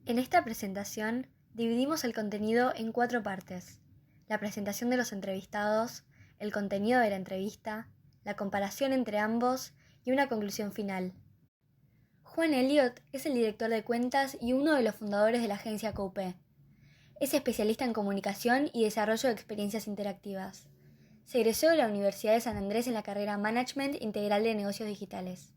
En esta presentación dividimos el contenido en 4 partes: la presentación de los entrevistados, el contenido de la entrevista, la comparación entre ambos y una conclusión final. Juan Elliott es el director de cuentas y uno de los fundadores de la agencia Coupe. Es especialista en comunicación y desarrollo de experiencias interactivas. Se egresó de la Universidad de San Andrés en la carrera Management Integral de Negocios Digitales.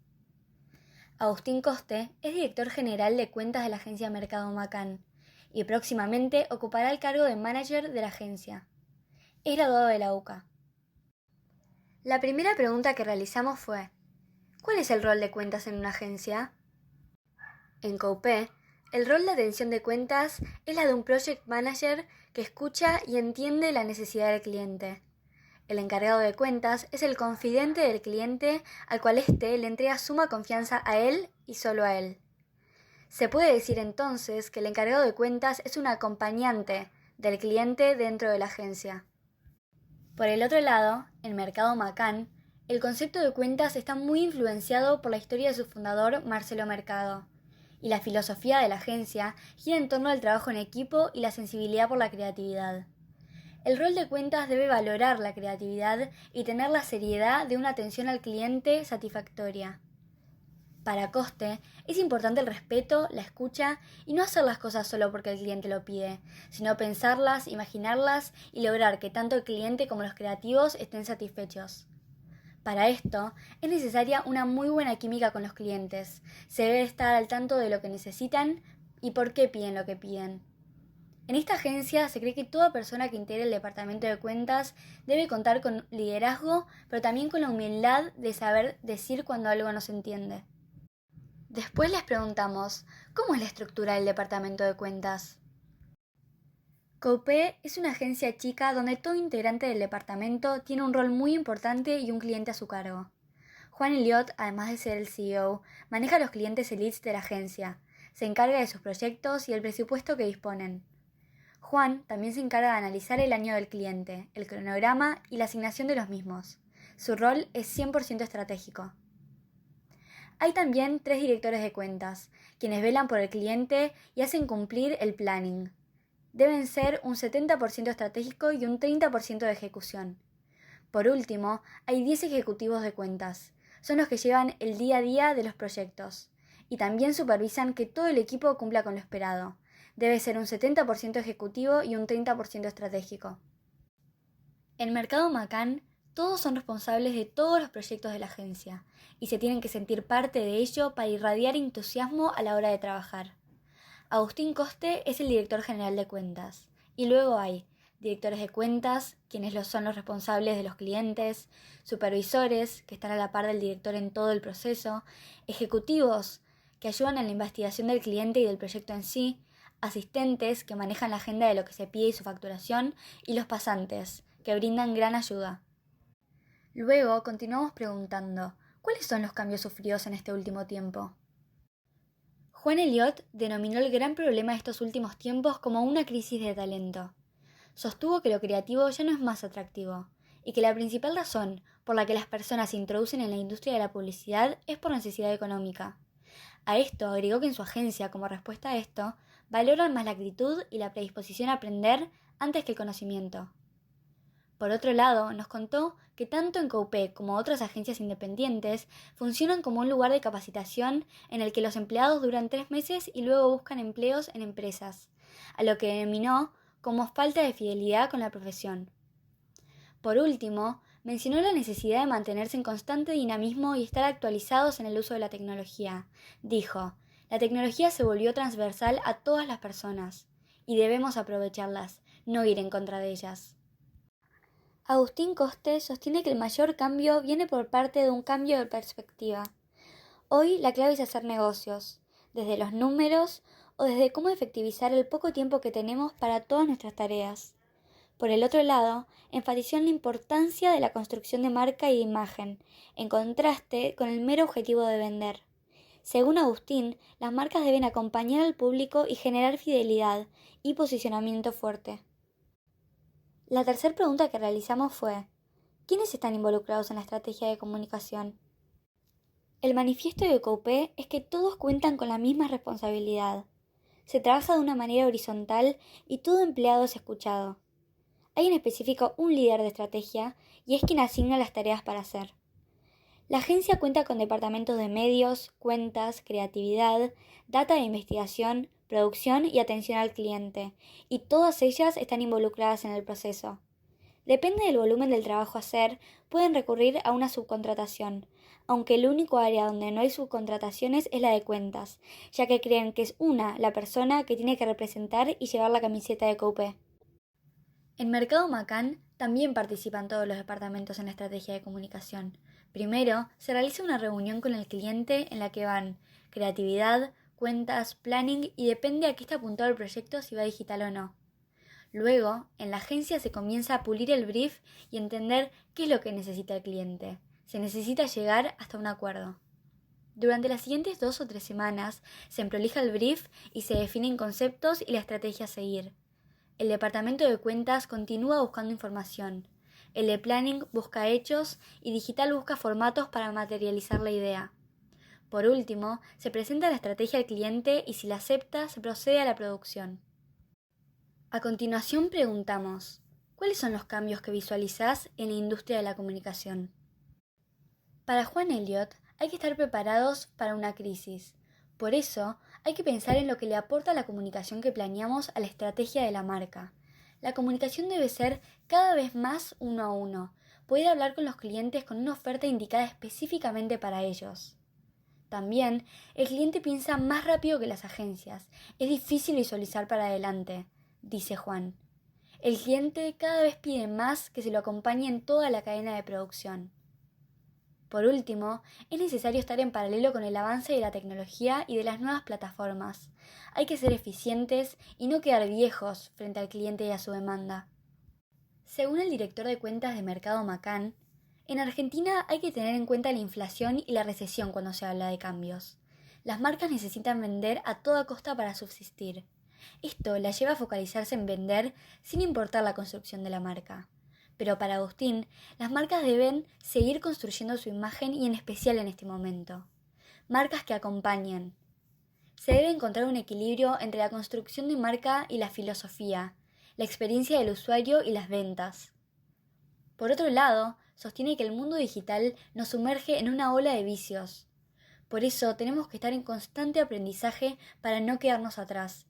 Agustín Coste es director general de cuentas de la agencia Mercado Macán y próximamente ocupará el cargo de manager de la agencia. Es graduado de la UCA. La primera pregunta que realizamos fue: ¿cuál es el rol de cuentas en una agencia? En Coupe, el rol de atención de cuentas es la de un project manager que escucha y entiende la necesidad del cliente. El encargado de cuentas es el confidente del cliente al cual éste le entrega suma confianza a él y solo a él. Se puede decir entonces que el encargado de cuentas es un acompañante del cliente dentro de la agencia. Por el otro lado, en Mercado Macán, el concepto de cuentas está muy influenciado por la historia de su fundador, Marcelo Mercado, y la filosofía de la agencia gira en torno al trabajo en equipo y la sensibilidad por la creatividad. El rol de cuentas debe valorar la creatividad y tener la seriedad de una atención al cliente satisfactoria. Para Coste, es importante el respeto, la escucha y no hacer las cosas solo porque el cliente lo pide, sino pensarlas, imaginarlas y lograr que tanto el cliente como los creativos estén satisfechos. Para esto, es necesaria una muy buena química con los clientes. Se debe estar al tanto de lo que necesitan y por qué piden lo que piden. En esta agencia se cree que toda persona que integre el departamento de cuentas debe contar con liderazgo, pero también con la humildad de saber decir cuando algo no se entiende. Después les preguntamos: ¿cómo es la estructura del departamento de cuentas? Coupe es una agencia chica donde todo integrante del departamento tiene un rol muy importante y un cliente a su cargo. Juan Elliott, además de ser el CEO, maneja a los clientes elites de la agencia, se encarga de sus proyectos y el presupuesto que disponen. Juan también se encarga de analizar el año del cliente, el cronograma y la asignación de los mismos. Su rol es 100% estratégico. Hay también 3 directores de cuentas, quienes velan por el cliente y hacen cumplir el planning. Deben ser un 70% estratégico y un 30% de ejecución. Por último, hay 10 ejecutivos de cuentas. Son los que llevan el día a día de los proyectos y también supervisan que todo el equipo cumpla con lo esperado. Debe ser un 70% ejecutivo y un 30% estratégico. En Mercado Macán, todos son responsables de todos los proyectos de la agencia y se tienen que sentir parte de ello para irradiar entusiasmo a la hora de trabajar. Agustín Coste es el director general de cuentas y luego hay directores de cuentas, quienes son los responsables de los clientes, supervisores, que están a la par del director en todo el proceso, ejecutivos, que ayudan en la investigación del cliente y del proyecto en sí, asistentes, que manejan la agenda de lo que se pide y su facturación, y los pasantes, que brindan gran ayuda. Luego continuamos preguntando: ¿cuáles son los cambios sufridos en este último tiempo? Juan Elliott denominó el gran problema de estos últimos tiempos como una crisis de talento. Sostuvo que lo creativo ya no es más atractivo, y que la principal razón por la que las personas se introducen en la industria de la publicidad es por necesidad económica. A esto agregó que en su agencia, como respuesta a esto, valoran más la actitud y la predisposición a aprender antes que el conocimiento. Por otro lado, nos contó que tanto en Coupe como otras agencias independientes funcionan como un lugar de capacitación en el que los empleados duran 3 meses y luego buscan empleos en empresas, a lo que denominó como falta de fidelidad con la profesión. Por último, mencionó la necesidad de mantenerse en constante dinamismo y estar actualizados en el uso de la tecnología. Dijo: la tecnología se volvió transversal a todas las personas y debemos aprovecharlas, no ir en contra de ellas. Agustín Coste sostiene que el mayor cambio viene por parte de un cambio de perspectiva. Hoy la clave es hacer negocios, desde los números o desde cómo efectivizar el poco tiempo que tenemos para todas nuestras tareas. Por el otro lado, enfatizó en la importancia de la construcción de marca y de imagen, en contraste con el mero objetivo de vender. Según Agustín, las marcas deben acompañar al público y generar fidelidad y posicionamiento fuerte. La tercera pregunta que realizamos fue: ¿quiénes están involucrados en la estrategia de comunicación? El manifiesto de Coupe es que todos cuentan con la misma responsabilidad. Se trabaja de una manera horizontal y todo empleado es escuchado. Hay en específico un líder de estrategia y es quien asigna las tareas para hacer. La agencia cuenta con departamentos de medios, cuentas, creatividad, data de investigación, producción y atención al cliente, y todas ellas están involucradas en el proceso. Depende del volumen del trabajo a hacer, pueden recurrir a una subcontratación, aunque el único área donde no hay subcontrataciones es la de cuentas, ya que creen que es la persona que tiene que representar y llevar la camiseta de Coupe. En Mercado Macán también participan todos los departamentos en la estrategia de comunicación. Primero, se realiza una reunión con el cliente en la que van creatividad, cuentas, planning y depende a qué está apuntado el proyecto si va digital o no. Luego, en la agencia se comienza a pulir el brief y entender qué es lo que necesita el cliente. Se necesita llegar hasta un acuerdo. Durante las siguientes 2 o 3 semanas se prolija el brief y se definen conceptos y la estrategia a seguir. El departamento de cuentas continúa buscando información. El de planning busca hechos y digital busca formatos para materializar la idea. Por último, se presenta la estrategia al cliente y si la acepta, se procede a la producción. A continuación preguntamos, ¿cuáles son los cambios que visualizás en la industria de la comunicación? Para Juan Elliot, hay que estar preparados para una crisis. Por eso, hay que pensar en lo que le aporta la comunicación que planeamos a la estrategia de la marca. La comunicación debe ser cada vez más uno a uno, poder hablar con los clientes con una oferta indicada específicamente para ellos. También, el cliente piensa más rápido que las agencias. Es difícil visualizar para adelante, dice Juan. El cliente cada vez pide más que se lo acompañe en toda la cadena de producción. Por último, es necesario estar en paralelo con el avance de la tecnología y de las nuevas plataformas. Hay que ser eficientes y no quedar viejos frente al cliente y a su demanda. Según el director de cuentas de Mercado Macán, en Argentina hay que tener en cuenta la inflación y la recesión cuando se habla de cambios. Las marcas necesitan vender a toda costa para subsistir. Esto la lleva a focalizarse en vender sin importar la construcción de la marca. Pero para Agustín, las marcas deben seguir construyendo su imagen y en especial en este momento. Marcas que acompañen. Se debe encontrar un equilibrio entre la construcción de marca y la filosofía, la experiencia del usuario y las ventas. Por otro lado, sostiene que el mundo digital nos sumerge en una ola de vicios. Por eso tenemos que estar en constante aprendizaje para no quedarnos atrás.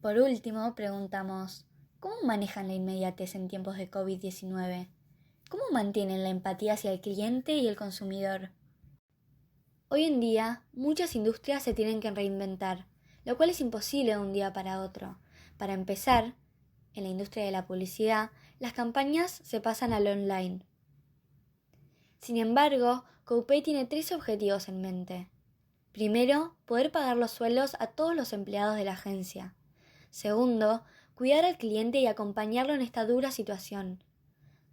Por último, preguntamos, ¿cómo manejan la inmediatez en tiempos de COVID-19? ¿Cómo mantienen la empatía hacia el cliente y el consumidor? Hoy en día, muchas industrias se tienen que reinventar, lo cual es imposible de un día para otro. Para empezar, en la industria de la publicidad, las campañas se pasan al online. Sin embargo, Coupé tiene 3 objetivos en mente. Primero, poder pagar los sueldos a todos los empleados de la agencia. Segundo, cuidar al cliente y acompañarlo en esta dura situación.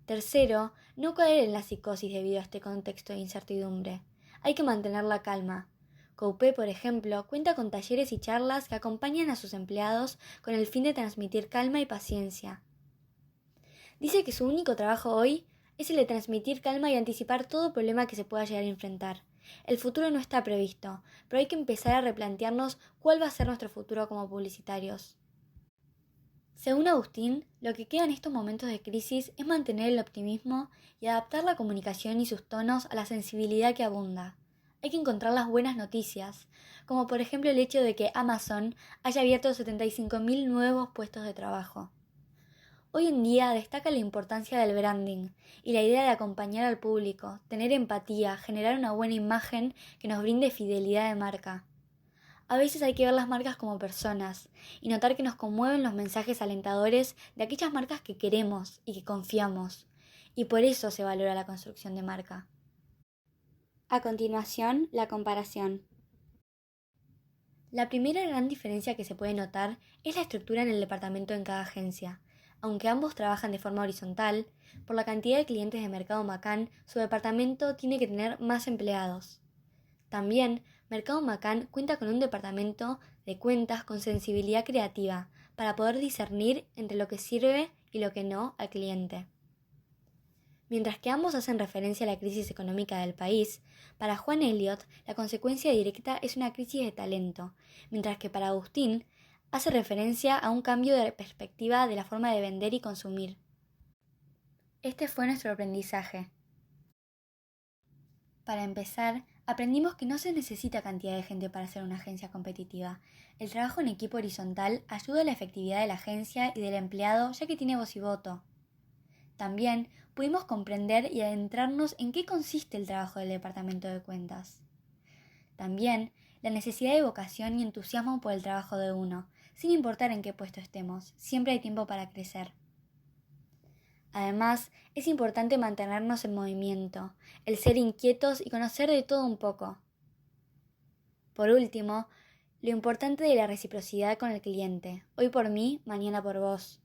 Tercero, no caer en la psicosis debido a este contexto de incertidumbre. Hay que mantener la calma. Coupé, por ejemplo, cuenta con talleres y charlas que acompañan a sus empleados con el fin de transmitir calma y paciencia. Dice que su único trabajo hoy es el de transmitir calma y anticipar todo problema que se pueda llegar a enfrentar. El futuro no está previsto, pero hay que empezar a replantearnos cuál va a ser nuestro futuro como publicitarios. Según Agustín, lo que queda en estos momentos de crisis es mantener el optimismo y adaptar la comunicación y sus tonos a la sensibilidad que abunda. Hay que encontrar las buenas noticias, como por ejemplo el hecho de que Amazon haya abierto 75.000 nuevos puestos de trabajo. Hoy en día destaca la importancia del branding y la idea de acompañar al público, tener empatía, generar una buena imagen que nos brinde fidelidad de marca. A veces hay que ver las marcas como personas y notar que nos conmueven los mensajes alentadores de aquellas marcas que queremos y que confiamos, y por eso se valora la construcción de marca. A continuación, la comparación. La primera gran diferencia que se puede notar es la estructura en el departamento en cada agencia. Aunque ambos trabajan de forma horizontal, por la cantidad de clientes de Mercado Macán, su departamento tiene que tener más empleados. También, Mercado Macán cuenta con un departamento de cuentas con sensibilidad creativa para poder discernir entre lo que sirve y lo que no al cliente. Mientras que ambos hacen referencia a la crisis económica del país, para Juan Elliot la consecuencia directa es una crisis de talento, mientras que para Agustín hace referencia a un cambio de perspectiva de la forma de vender y consumir. Este fue nuestro aprendizaje. Para empezar, aprendimos que no se necesita cantidad de gente para ser una agencia competitiva. El trabajo en equipo horizontal ayuda a la efectividad de la agencia y del empleado, ya que tiene voz y voto. También pudimos comprender y adentrarnos en qué consiste el trabajo del departamento de cuentas. También la necesidad de vocación y entusiasmo por el trabajo de uno, sin importar en qué puesto estemos, siempre hay tiempo para crecer. Además, es importante mantenernos en movimiento, el ser inquietos y conocer de todo un poco. Por último, lo importante de la reciprocidad con el cliente, hoy por mí, mañana por vos.